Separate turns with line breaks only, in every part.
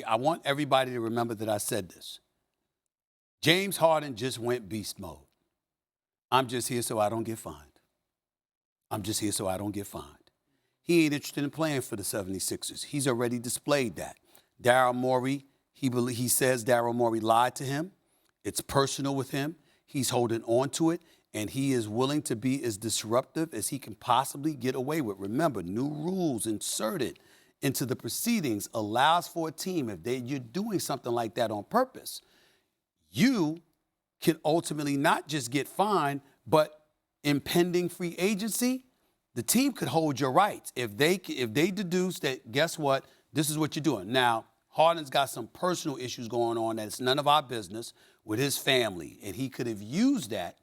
I want everybody to remember that I said this. James Harden just went beast mode. I'm just here so I don't get fined. I'm just here so I don't get fined. He ain't interested in playing for the 76ers. He's already displayed that. Daryl Morey, he says Daryl Morey lied to him. It's personal with him. He's holding on to it, and he is willing to be as disruptive as he can possibly get away with. Remember, new rules inserted into the proceedings allows for a team, if you're doing something like that on purpose, you can ultimately not just get fined, but impending free agency, the team could hold your rights. If they deduce that, guess what, this is what you're doing. Now, Harden's got some personal issues going on that it's none of our business with his family, and he could have used that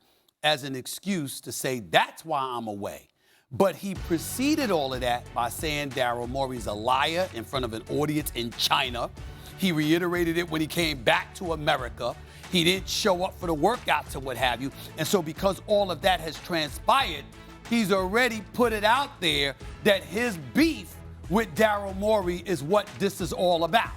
as an excuse to say, that's why I'm away. But he preceded all of that by saying Daryl Morey's a liar in front of an audience in China. He reiterated it when he came back to America. He didn't show up for the workouts or what have you. And so because all of that has transpired, he's already put it out there that his beef with Daryl Morey is what this is all about,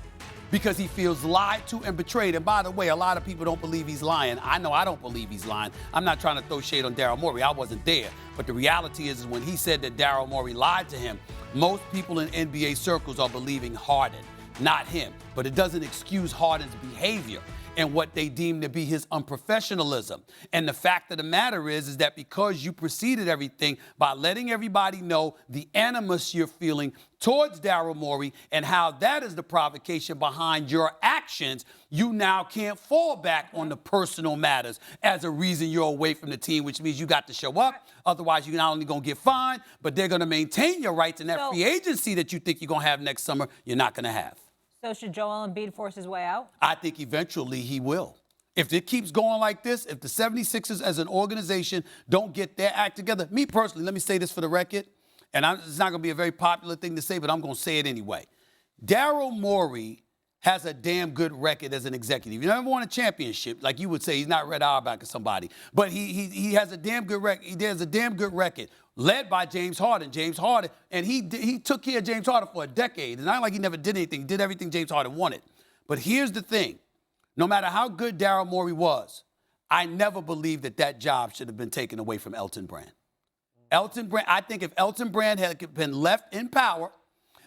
because he feels lied to and betrayed. And by the way, a lot of people don't believe he's lying. I know I don't believe he's lying. I'm not trying to throw shade on Daryl Morey. I wasn't there. But the reality is when he said that Daryl Morey lied to him, most people in NBA circles are believing Harden, not him. But it doesn't excuse Harden's behavior and what they deem to be his unprofessionalism. And the fact of the matter is that because you preceded everything by letting everybody know the animus you're feeling towards Daryl Morey and how that is the provocation behind your actions, you now can't fall back on the personal matters as a reason you're away from the team, which means you got to show up. Otherwise, you're not only going to get fined, but they're going to maintain your rights, and that free agency that you think you're going to have next summer, you're not going to have.
So should Joel Embiid force his way out?
I think eventually he will. If it keeps going like this, if the 76ers as an organization don't get their act together, me personally, let me say this for the record, and it's not going to be a very popular thing to say, but I'm going to say it anyway. Daryl Morey has a damn good record as an executive. He never won a championship, like you would say. He's not Red Auerbach or somebody. But he has a damn good record. He has a damn good record, led by James Harden. James Harden, and he took care of James Harden for a decade. It's not like he never did anything. He did everything James Harden wanted. But here's the thing. No matter how good Daryl Morey was, I never believed that job should have been taken away from Elton Brand. Elton Brand, I think if Elton Brand had been left in power,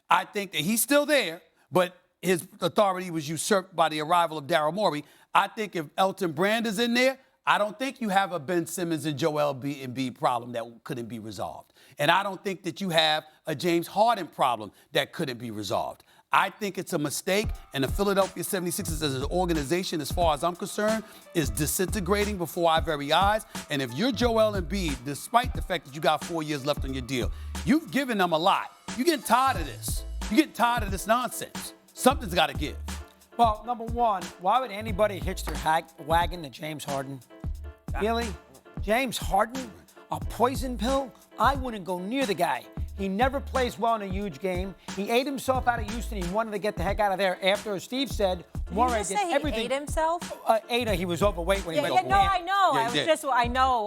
I think that he's still there, but his authority was usurped by the arrival of Daryl Morey. I think if Elton Brand is in there, I don't think you have a Ben Simmons and Joel Embiid problem that couldn't be resolved. And I don't think that you have a James Harden problem that couldn't be resolved. I think it's a mistake, and the Philadelphia 76ers as an organization, as far as I'm concerned, is disintegrating before our very eyes. And if you're Joel Embiid, despite the fact that you got 4 years left on your deal, you've given them a lot. You're getting tired of this. You're getting tired of this nonsense. Something's got to give.
Well, number one, why would anybody hitch their wagon to James Harden? Really? James Harden? A poison pill? I wouldn't go near the guy. He never plays well in a huge game. He ate himself out of Houston. He wanted to get the heck out of there after, as Steve said, Morey did everything.
He ate himself?
He was overweight when he went
to no, I know.
Yeah,
I know.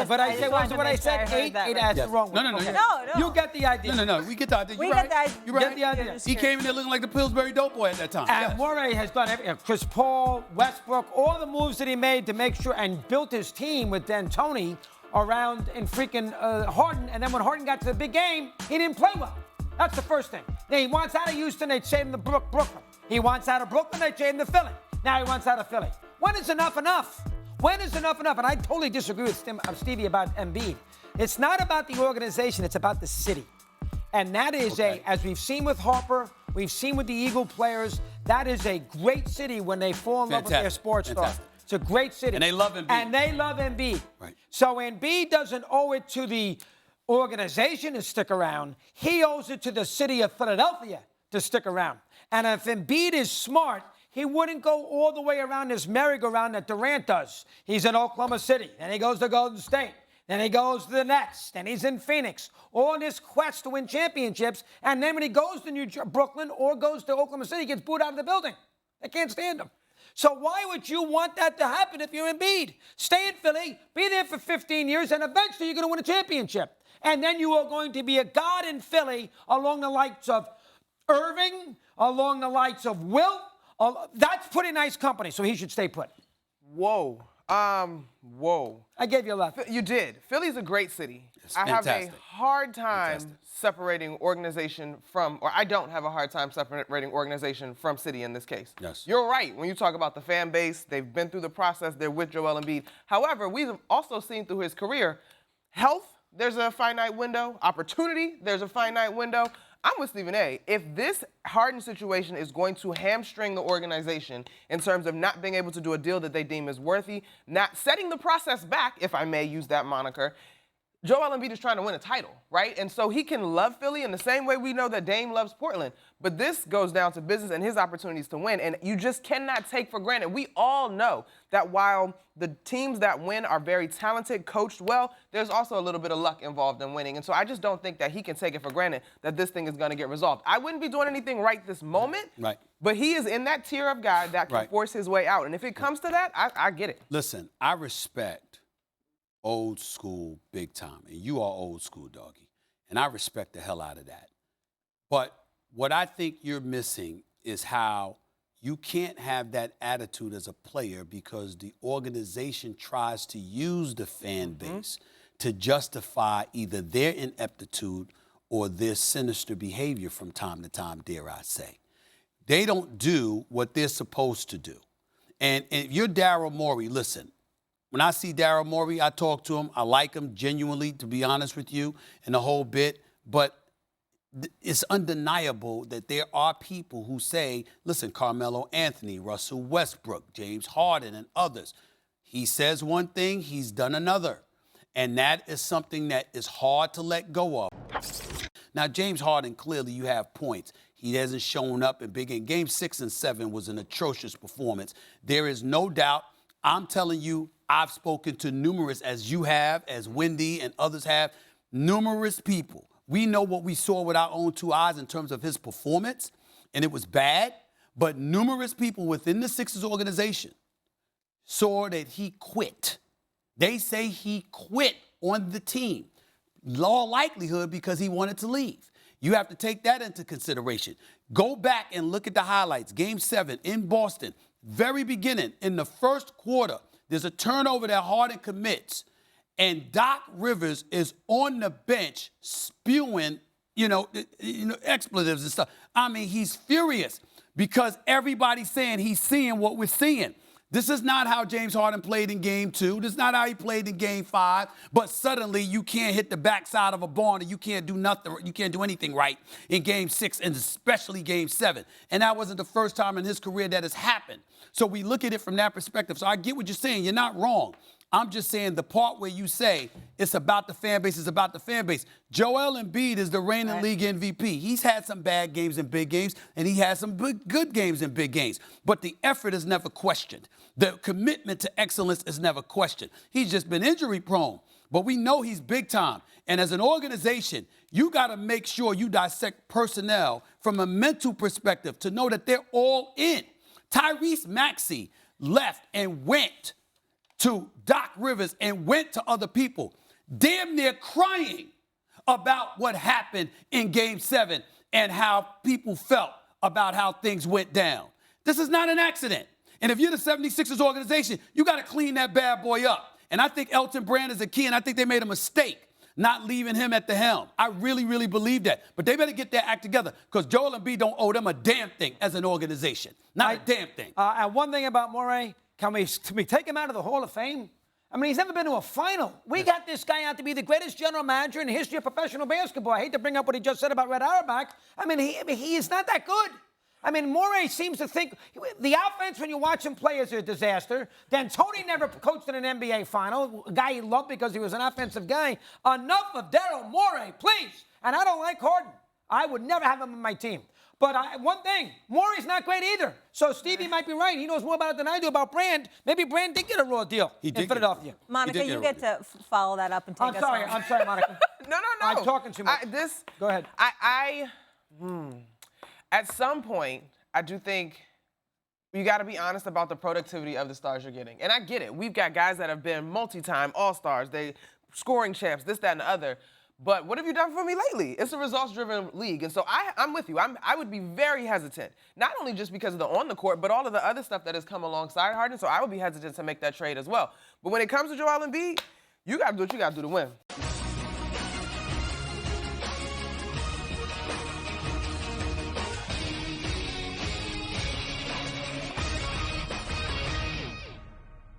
But I said, what I said, ate as the wrong way.
No.
No.
You get the idea.
No. We get the idea. You're right.
You get the idea.
He came in there looking like the Pillsbury Dope Boy at that time.
And Morey has done everything. Chris Paul, Westbrook, all the moves that he made to make sure and built his team with D'Antoni around in freaking Harden. And then when Harden got to the big game, he didn't play well. That's the first thing. Then he wants out of Houston, they trade him to Brooklyn. He wants out of Brooklyn, they trade him to Philly. Now he wants out of Philly. When is enough enough? When is enough enough? And I totally disagree with Stevie about Embiid. It's not about the organization, it's about the city. And that is as we've seen with Harper, we've seen with the Eagle players, that is a great city when they fall in love with their sports star. It's a great city.
And they love
Embiid.
Right.
So Embiid doesn't owe it to the organization to stick around. He owes it to the city of Philadelphia to stick around. And if Embiid is smart, he wouldn't go all the way around this merry-go-round that Durant does. He's in Oklahoma City, then he goes to Golden State, then he goes to the Nets, then he's in Phoenix. All this quest to win championships, and then when he goes to Brooklyn or goes to Oklahoma City, he gets booed out of the building. They can't stand him. So why would you want that to happen if you're Embiid? Stay in Philly, be there for 15 years, and eventually you're going to win a championship. And then you are going to be a god in Philly along the likes of Irving, along the likes of Wilt. That's pretty nice company, so he should stay put.
Whoa. Whoa.
I gave you a lot.
You did. Philly's a great city.
It's
I have
fantastic.
a hard time
Fantastic.
separating organization from, or I don't have a hard time separating organization from city in this case.
Yes.
You're right. When you talk about the fan base, they've been through the process. They're with Joel Embiid. However, we've also seen through his career, health, there's a finite window. Opportunity, there's a finite window. I'm with Stephen A. If this Harden situation is going to hamstring the organization in terms of not being able to do a deal that they deem as worthy, not setting the process back, if I may use that moniker, Joel Embiid is trying to win a title, right? And so he can love Philly in the same way we know that Dame loves Portland. But this goes down to business and his opportunities to win. And you just cannot take for granted. We all know that while the teams that win are very talented, coached well, there's also a little bit of luck involved in winning. And so I just don't think that he can take it for granted that this thing is going to get resolved. I wouldn't be doing anything right this moment.
Right.
But he is in that tier of guy that can
Right.
force his way out. And if it comes to that, I get it.
Listen, I respect old school big time, and you are old school, doggy, and I respect the hell out of that. But what I think you're missing is how you can't have that attitude as a player because the organization tries to use the fan base to justify either their ineptitude or their sinister behavior from time to time, dare I say. They don't do what they're supposed to do. And if you're Daryl Morey, listen, when I see Daryl Morey, I talk to him. I like him genuinely, to be honest with you, and the whole bit. But it's undeniable that there are people who say, listen, Carmelo Anthony, Russell Westbrook, James Harden, and others. He says one thing, he's done another. And that is something that is hard to let go of. Now, James Harden, clearly you have points. He hasn't shown up in big games. Game 6 and 7 was an atrocious performance. There is no doubt. I'm telling you, I've spoken to numerous, as you have, as Wendy and others have, numerous people. We know what we saw with our own two eyes in terms of his performance, and it was bad. But numerous people within the Sixers organization saw that he quit. They say he quit on the team. Law likelihood because he wanted to leave. You have to take that into consideration. Go back and look at the highlights. Game 7 in Boston, very beginning, in the first quarter, there's a turnover that Harden commits, and Doc Rivers is on the bench spewing, expletives and stuff. I mean, he's furious because everybody's saying he's seeing what we're seeing. This is not how James Harden played in Game 2. This is not how he played in Game 5. But suddenly you can't hit the backside of a barn and you can't do nothing. You can't do anything right in Game 6 and especially Game 7. And that wasn't the first time in his career that has happened. So we look at it from that perspective. So I get what you're saying. You're not wrong. I'm just saying the part where you say it's about the fan base is about the fan base. Joel Embiid is the reigning league MVP. He's had some bad games in big games, and he has some good games in big games. But the effort is never questioned. The commitment to excellence is never questioned. He's just been injury prone. But we know he's big time. And as an organization, you got to make sure you dissect personnel from a mental perspective to know that they're all in. Tyrese Maxey left and went to Doc Rivers and went to other people, damn near crying about what happened in Game 7 and how people felt about how things went down. This is not an accident. And if you're the 76ers organization, you got to clean that bad boy up. And I think Elton Brand is a key, and I think they made a mistake not leaving him at the helm. I really, really believe that. But they better get their act together because Joel Embiid don't owe them a damn thing as an organization. Not a damn thing.
And one thing about Morey, can we take him out of the Hall of Fame? I mean, he's never been to a final. We got this guy out to be the greatest general manager in the history of professional basketball. I hate to bring up what he just said about Red Auerbach. I mean, he is not that good. I mean, Morey seems to think the offense, when you watch him play, is a disaster. Then Tony never coached in an NBA final, a guy he loved because he was an offensive guy. Enough of Daryl Morey, please. And I don't like Harden. I would never have him on my team. But one thing, Morey's not great either. So Stevie might be right. He knows more about it than I do about Brand. Maybe Brand did get a raw deal in Philadelphia.
Monica, you get to follow that up and take us home.
I'm sorry, Monica.
No.
I'm talking too much. Go ahead.
At some point, I do think you got to be honest about the productivity of the stars you're getting. And I get it. We've got guys that have been multi-time all-stars. They scoring champs, this, that, and the other. But what have you done for me lately? It's a results-driven league. And so I'm with you. I would be very hesitant, not only just because of the on the court, but all of the other stuff that has come alongside Harden. So I would be hesitant to make that trade as well. But when it comes to Joel Embiid, you got to do what you got to do to win.